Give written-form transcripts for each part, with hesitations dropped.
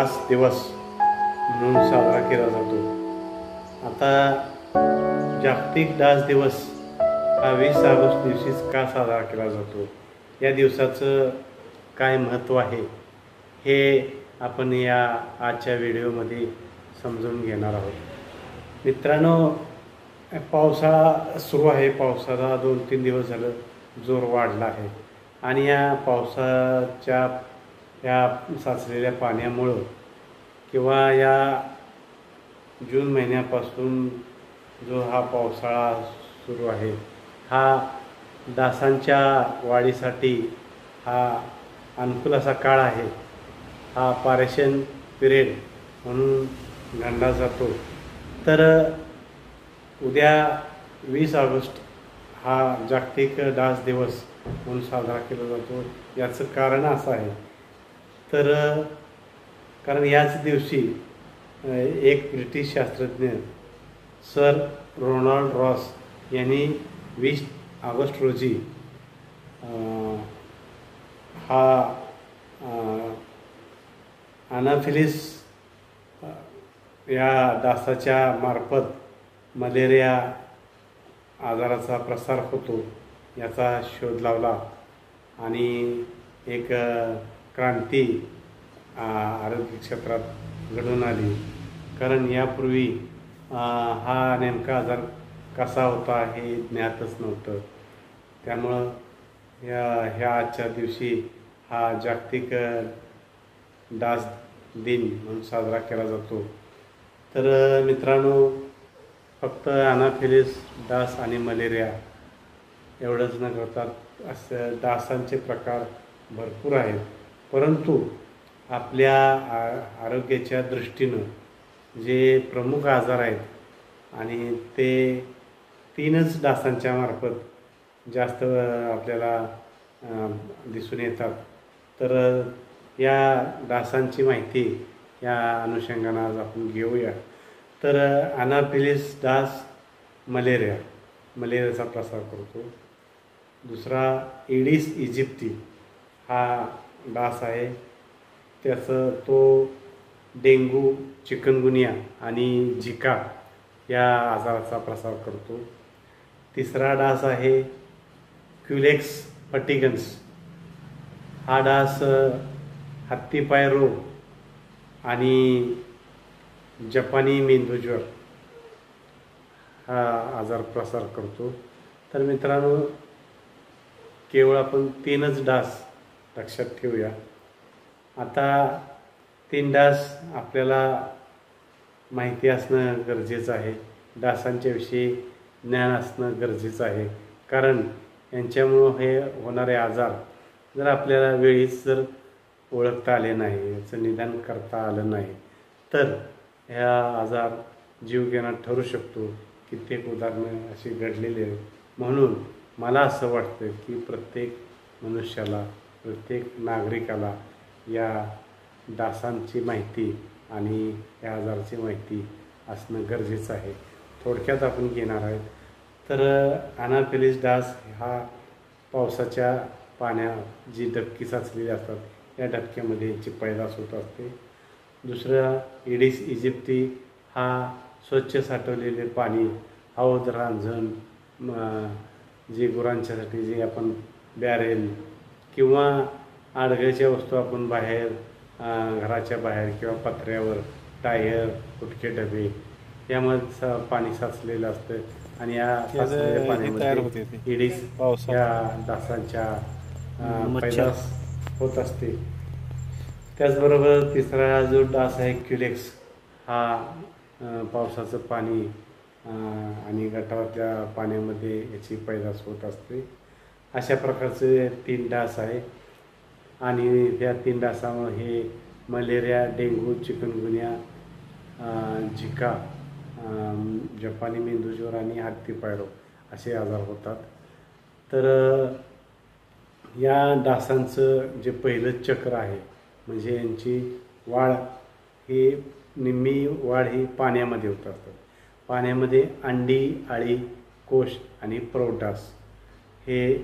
डास दिवस म्हणून साजरा केला जातो। आता जागतिक डास दिवस हा 20 ऑगस्ट दिवशीच का साजरा केला जातो, या दिवसाचं काय महत्त्व आहे हे आपण या आजच्या व्हिडिओमध्ये समजून घेणार आहोत। मित्रांनो, पावसाळा सुरू आहे। पावसाला 2-3 दिवस झालं जोर वाढला आहे आणि या पावसाच्या या साचलेल्या पाण्यामुळं किंवा या जून महिन्यापासून जो हा पावसाळा सुरू आहे हा डासांच्या वाढीसाठी हा अनुकूल असा काळ आहे। हा पारेशन पिरियड म्हणून गणला जातो। तर उद्या 20 ऑगस्ट हा जागतिक डास दिवस म्हणून साजरा केला जातो। याचं कारण असं आहे तर कारण याच दिवशी एक ब्रिटिश शास्त्रज्ञ सर रोनाल्ड रॉस यांनी 20 ऑगस्ट रोजी हा अनाफिलीस या डासाच्या मार्फत मलेरिया आजाराचा प्रसार होतो याचा शोध लावला आणि एक क्रांती आरोग्य क्षेत्रात घडून आली। कारण यापूर्वी हा नेमका आजार कसा होता हे ज्ञातच नव्हतं। त्यामुळं ह्या आजच्या दिवशी हा जागतिक डास दिन म्हणून साजरा केला जातो। तर मित्रांनो, फक्त अनाफिलीस डास आणि मलेरिया एवढंच न करता असं डासांचे प्रकार भरपूर आहेत, परंतु आपल्या आरोग्याच्या दृष्टीनं जे प्रमुख आजार आहेत आणि ते 3च डासांच्या मार्फत जास्त आपल्याला दिसून येतात। तर या डासांची माहिती या अनुषंगानं आज आपण घेऊया। तर अनाफिलीस डास मलेरियाचा प्रसार करतो। दुसरा एडिस इजिप्ती हा डास आहे, त्याचं तो डेंग्यू, चिकनगुनिया आणि झिका या आजाराचा प्रसार करतो। तिसरा डास आहे क्युलेक्स फटिगन्स। हा डास हत्तीपाय रोग आणि जपानी मेंदूज्वर हा आजार प्रसार करतो। तर मित्रांनो, केवळ आपण 3च डास लक्षात ठेवूया। आता 3 डास आपल्याला माहिती असणं गरजेचं आहे। डासांच्या विषयी ज्ञान असणं गरजेचं आहे, कारण यांच्यामुळं हे होणारे आजार जर आपल्याला वेळीच जर ओळखता आले नाही, याचं निदान करता आलं नाही तर ह्या आजार जीवघेणा ठरू शकतो। कित्येक उदाहरणं अशी घडलेली आहेत। म्हणून मला असं वाटतं की प्रत्येक मनुष्याला, प्रत्येक नागरिकाला या डासांची माहिती आणि या आजाराची माहिती असणं गरजेचं आहे। थोडक्यात आपण घेणार आहेत। तर अनाफिलीस डास हा पावसाच्या पाण्यात जी डबकी साचलेली असतात या डबक्यामध्ये याची पैदास होत असते। दुसरा एडिस इजिप्ती हा स्वच्छ साठवलेले पाणी, हौद, रांजण, जे गुरांच्यासाठी जे आपण बॅरेल किंवा आडगळीच्या वस्तू आपण बाहेर घराच्या बाहेर किंवा पत्र्यावर टायर, फुटके डबे यामध्ये पाणी साचलेलं असतं आणि या साचलेल्या पाण्यामध्ये एडिस या डासांच्या पैदास होत असते। त्याचबरोबर तिसरा जो डास आहे क्युलेक्स, हा पावसाचं पाणी आणि गटारातल्या पाण्यामध्ये याची पैदास होत असते। अशा प्रकारचे 3 डास आहे आणि त्या 3 डासामुळे हे मलेरिया, डेंग्यू, चिकनगुनिया, झिका, जपानी मेंदूज्वर आणि हत्तीपाय रोग असे आजार होतात। तर या डासांचं जे पहिलं चक्र आहे म्हणजे यांची वाढ ही निम्मी वाढ ही पाण्यामध्ये होत असतात। पाण्यामध्ये अंडी, अळी, कोश आणि प्रौढ डास हे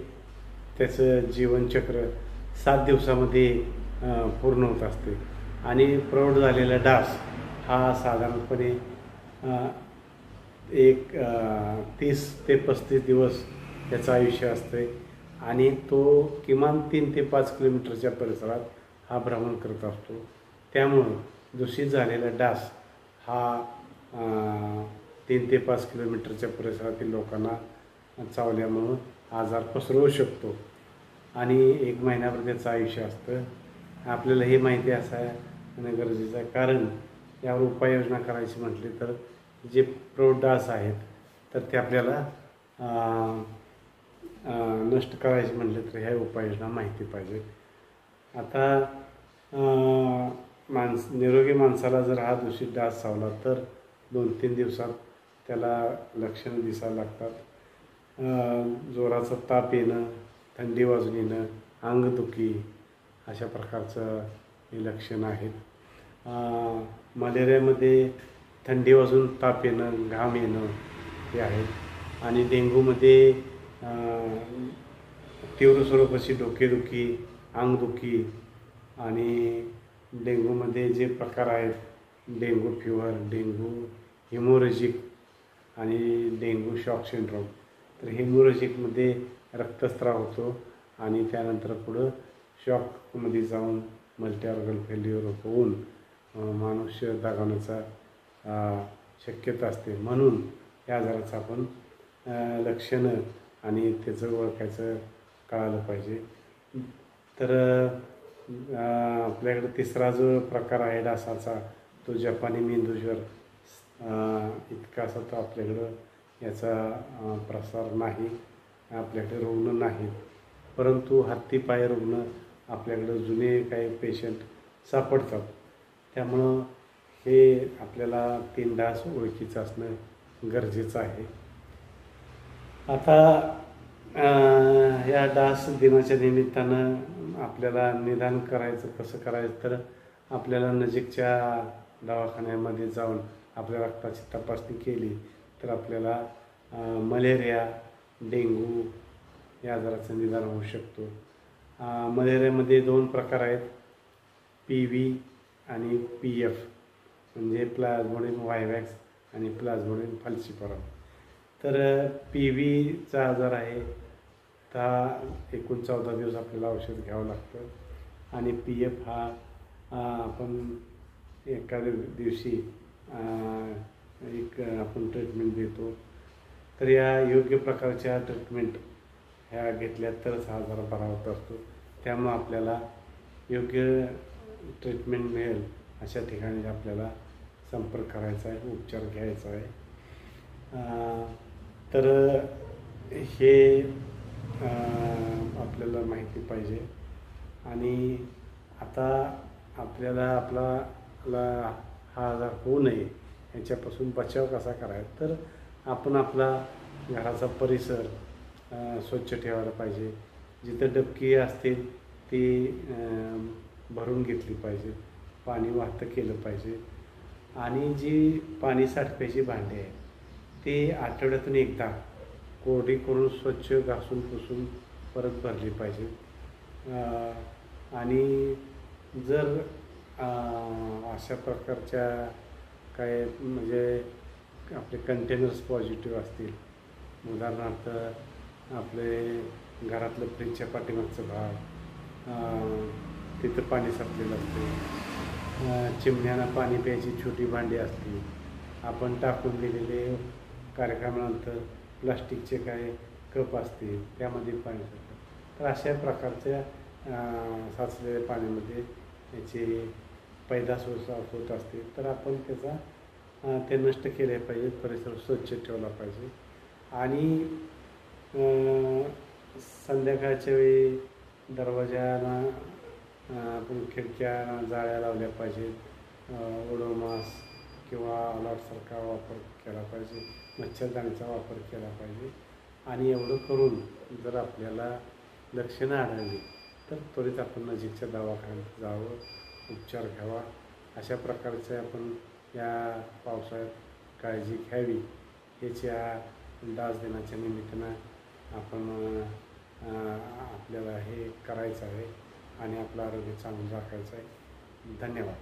त्याचं जीवनचक्र 7 दिवसामध्ये पूर्ण होत असते आणि प्रौढ झालेला डास हा साधारणपणे एक 30 ते 35 दिवस त्याचं आयुष्य असते आणि तो किमान 3 ते 5 किलोमीटरच्या परिसरात हा भ्रमण करत असतो. त्यामुळं दूषित झालेला डास हा 3 ते 5 किलोमीटरच्या परिसरातील लोकांना चावल्यामुळं आजार पसरवू शकतो आणि 1 महिन्याभर त्याचं आयुष्य असतं. आपल्याला हे माहिती असणं गरजेचं आहे, कारण यावर उपाययोजना करायची म्हटली तर जे प्रौढ डास आहेत तर ते आपल्याला नष्ट करायचे म्हटले तर ह्या उपाययोजना माहिती पाहिजे. आता निरोगी माणसाला जर हा दूषित डास चावला तर 2-3 दिवसात त्याला लक्षणं दिसायला लागतात. जोराचा ताप येणं, थंडी वाजून येणं, अंगदुखी अशा प्रकारचं हे लक्षणं आहेत. मलेरियामध्ये थंडी वाजून ताप येणं, घाम येणं हे आहेत आणि डेंग्यूमध्ये तीव्र स्वरूपाची डोकेदुखी, अंगदुखी आणि डेंग्यूमध्ये जे प्रकार आहेत, डेंग्यू फीवर, डेंग्यू हिमोरेजिक आणि डेंग्यू शॉक सिंड्रोम. तर हिमोरेजिकमध्ये रक्तस्राव होतो आणि त्यानंतर पुढं शॉकमध्ये जाऊन मल्टी ऑर्गन फेल्युअर होऊन माणूस दगावण्याचा शक्यता असते. म्हणून या आजाराचं आपण लक्षणं आणि त्याचं ओळखायचं कळालं पाहिजे. तर आपल्याकडे तिसरा जो प्रकार आहे डासाचा तो जपानी मेंदूज्वर. इतका असा तो आपल्याकडं याचा प्रसार नाही, आपल्याकडे रुग्ण नाहीत, परंतु हत्तीपाय रुग्ण आपल्याकडं जुने काही पेशंट सापडतात. त्यामुळं हे आपल्याला 3 डास ओळखीचं असणं गरजेचं आहे. आता या डास दिनाच्या निमित्तानं आपल्याला निदान करायचं कसं करायचं तर आपल्याला नजीकच्या दवाखान्यामध्ये जाऊन आपल्या रक्ताची तपासणी केली तर आपल्याला मलेरिया, डेंग्यू या आजाराचं निदान होऊ शकतो. मलेरियामध्ये 2 प्रकार आहेत, PV आणि PF, म्हणजे प्लाझ्मोडियम वायवॅक्स आणि प्लाझ्मोडियम फाल्सिपारम. तर PVचा आजार आहे एकूण 14 दिवस आपल्याला औषध घ्यावं लागतं आणि PF हा आपण एखाद्या दिवशी आपण ट्रीटमेंट देतो. तर या योग्य प्रकारच्या ट्रीटमेंट ह्या घेतल्या तरच हा आजार बरा होत असतो. त्यामुळं आपल्याला योग्य ट्रीटमेंट मिळेल अशा ठिकाणी आपल्याला संपर्क करायचा आहे, उपचार घ्यायचा आहे. तर हे आपल्याला माहिती पाहिजे. आणि आता आपल्याला हा आजार होऊ नये याच्यापासून बचाव कसा करायचा तर आपण आपला घराचा परिसर स्वच्छ ठेवायला पाहिजे. जिथं डबकी असतील ती भरून घेतली पाहिजे, पाणी वाहतं केलं पाहिजे आणि जी पाणी साठवायची भांडी आहे ते आठवड्यातून एकदा कोरडी करून स्वच्छ घासून पुसून परत भरली पाहिजे. आणि जर अशा प्रकारच्या काय म्हणजे आपले कंटेनर्स पॉझिटिव्ह असतील, उदाहरणार्थ आपले घरातलं फ्रीजच्या पाठीमागचं भाग, तिथं पाणी साठलेलं असते, चिमण्यानं पाणी प्यायची छोटी भांडी असतील, आपण टाकून दिलेले कार्यक्रमानंतर प्लास्टिकचे काय कप असतील त्यामध्ये पाणी साठतं. तर अशा प्रकारच्या साचलेल्या पाण्यामध्ये याची पैदास होत असते. तर आपण ते नष्ट केले पाहिजे, परिसर स्वच्छ ठेवला पाहिजे आणि संध्याकाळच्या वेळी दरवाजाला आपण खिडक्या जाळ्या लावल्या पाहिजेत, ओडोमॉस किंवा अलॉटसारखा वापर केला पाहिजे, मच्छरदाणीचा वापर केला पाहिजे. आणि एवढं करून जर आपल्याला लक्षणं आढळली तर त्वरित आपण नजीकच्या दवाखान्यात जावं, उपचार घ्यावा. अशा प्रकारचे आपण या पावसाळ्यात काळजी घ्यावी याच्या डास दिनाच्या निमित्तानं आपण आपल्याला हे करायचं आहे आणि आपलं आरोग्य चांगलं राखायचं आहे. धन्यवाद.